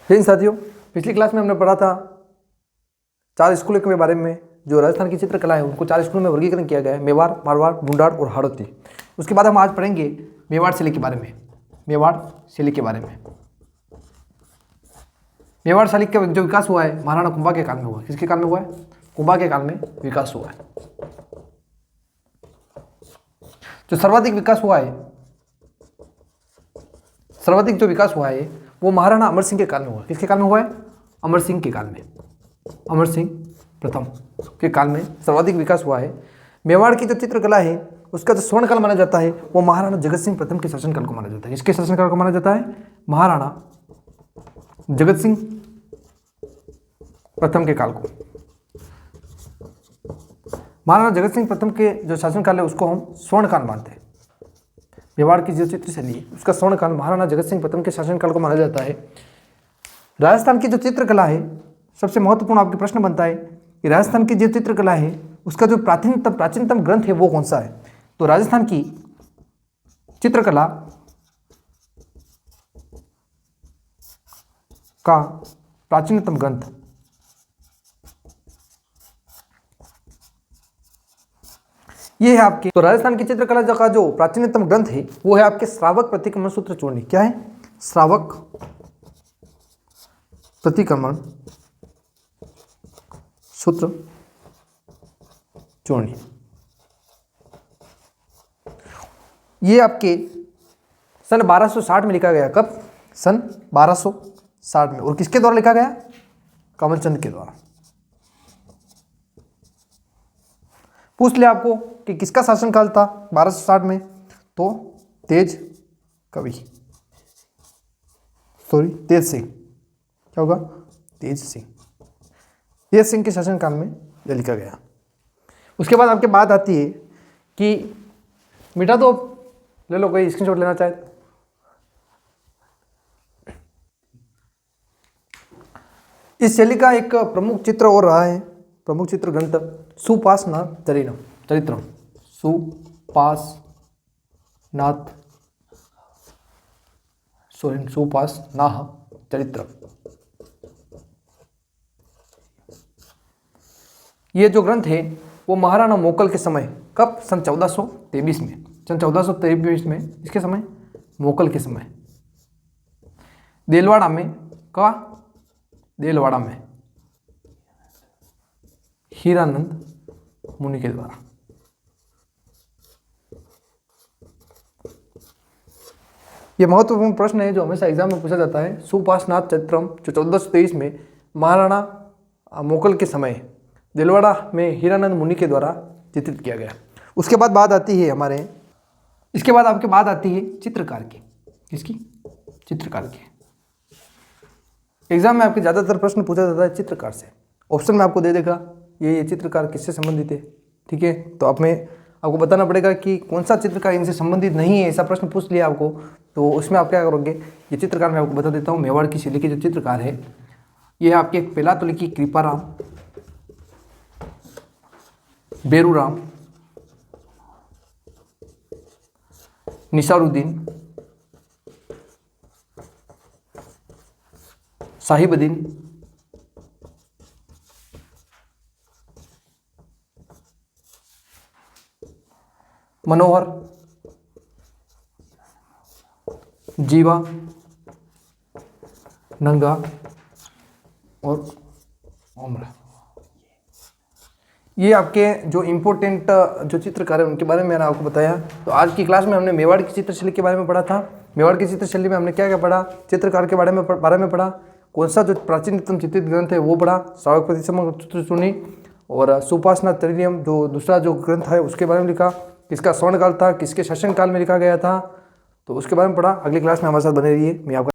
लेकिन साथियों, पिछली क्लास में हमने पढ़ा था 4 स्कूलों के बारे में। जो राजस्थान की चित्रकला है उनको 4 स्कूलों में वर्गीकरण किया गया है, मेवाड़, मारवाड़, मुंडाड़ और हाड़ौती। उसके बाद हम आज पढ़ेंगे मेवाड़ शैली के बारे में। मेवाड़ शैली के बारे में, मेवाड़ शैली का जो विकास हुआ है महाराणा कुंभा के काल में हुआ है। किसके काल में हुआ है? कुंभा के काल में विकास हुआ है। जो सर्वाधिक विकास हुआ है, सर्वाधिक जो विकास हुआ है वो महाराणा अमर सिंह के काल में हुआ है। किसके काल में हुआ है? अमर सिंह के काल में, अमर सिंह प्रथम के काल में सर्वाधिक विकास हुआ है। मेवाड़ की जो चित्रकला है उसका जो स्वर्ण काल माना जाता है वो महाराणा जगत सिंह प्रथम के शासनकाल को माना जाता है। किसके शासनकाल को माना जाता है? महाराणा जगत सिंह प्रथम के काल को। महाराणा जगत सिंह प्रथम के जो शासनकाल है उसको हम स्वर्ण काल मानते हैं। मेवाड़ की जो चित्रशैली है उसका स्वर्ण काल महाराणा जगत सिंह प्रथम के शासनकाल को माना जाता है। राजस्थान की जो चित्रकला है, सबसे महत्वपूर्ण आपके प्रश्न बनता है कि राजस्थान की जो चित्रकला है उसका जो प्राचीनतम ग्रंथ है वो कौन सा है? तो राजस्थान की चित्रकला का प्राचीनतम ग्रंथ ये है आपके। तो राजस्थान की चित्रकला का जो प्राचीनतम ग्रंथ है वो है आपके श्रावक प्रतिक्रमण सूत्र चूर्णी। क्या है? श्रावक प्रतिक्रमण सूत्र चूर्णी। ये आपके सन 1260 में लिखा गया। कब? सन 1260 में। और किसके द्वारा लिखा गया? कमलचंद के द्वारा। पूछ लिया आपको कि किसका शासनकाल था 1260 में, तो तेज सिंह। क्या होगा? तेज सिंह के शासनकाल में यह लिखा गया। उसके बाद आपके बात आती है कि मिटा दो, ले लो, कोई स्क्रीनशॉट लेना चाहे। इस शैली का एक प्रमुख चित्र और रहा है, प्रमुख चित्र ग्रंथ सुपासनाथ चरित्रम। सुपासनाथ चरित्रम। ये जो ग्रंथ है वो महाराणा मोकल के समय, कब? सन 1423 में। सन 1423 में इसके समय, मोकल के समय, देलवाड़ा में, का देलवाड़ा में हीरानंद मुनि के द्वारा। यह महत्वपूर्ण प्रश्न है जो हमेशा एग्जाम में पूछा जाता है। सुपासनाथ चरित्रम जो 1423 में महाराणा मोकल के समय देलवाड़ा में हीरानंद मुनि के द्वारा चित्रित किया गया। उसके बाद बात आती है इसके बाद आपके बात आती है चित्रकार की। किसकी? चित्रकार की। एग्जाम में आपके ज़्यादातर प्रश्न पूछा जाता है चित्रकार से। ऑप्शन में आपको दे देगा ये चित्रकार किससे संबंधित है। ठीक है, तो आपको बताना पड़ेगा कि कौन सा चित्रकार इनसे संबंधित नहीं है। ऐसा प्रश्न पूछ लिया आपको तो उसमें आप क्या करोगे? ये चित्रकार मैं आपको बता देता हूँ। मेवाड़ की शैली के जो चित्रकार है ये आपके पेलातुली की कृपाराम, बेरूराम, निसारुद्दीन, साहिबुद्दीन, मनोहर, जीवा, नंगा और ओमरा। ये आपके जो इम्पोर्टेंट जो चित्रकार है उनके बारे में मैंने आपको बताया। तो आज की क्लास में हमने मेवाड़ की चित्रशैली के बारे में पढ़ा था। मेवाड़ की चित्रशैली में हमने क्या क्या पढ़ा? चित्रकार के बारे में पढ़ा। कौन सा जो प्राचीनतम चित्रित ग्रंथ है वो पढ़ा, श्रावक प्रतिक्रमण सूत्र चूर्णी। और सुपासनाथ चरित्रम जो दूसरा जो ग्रंथ है उसके बारे में लिखा, किसका स्वर्णकाल था, किसके शासनकाल में लिखा गया था, तो उसके बारे में पढ़ा। अगली क्लास में हमारे साथ बने रहिए। मैं आपका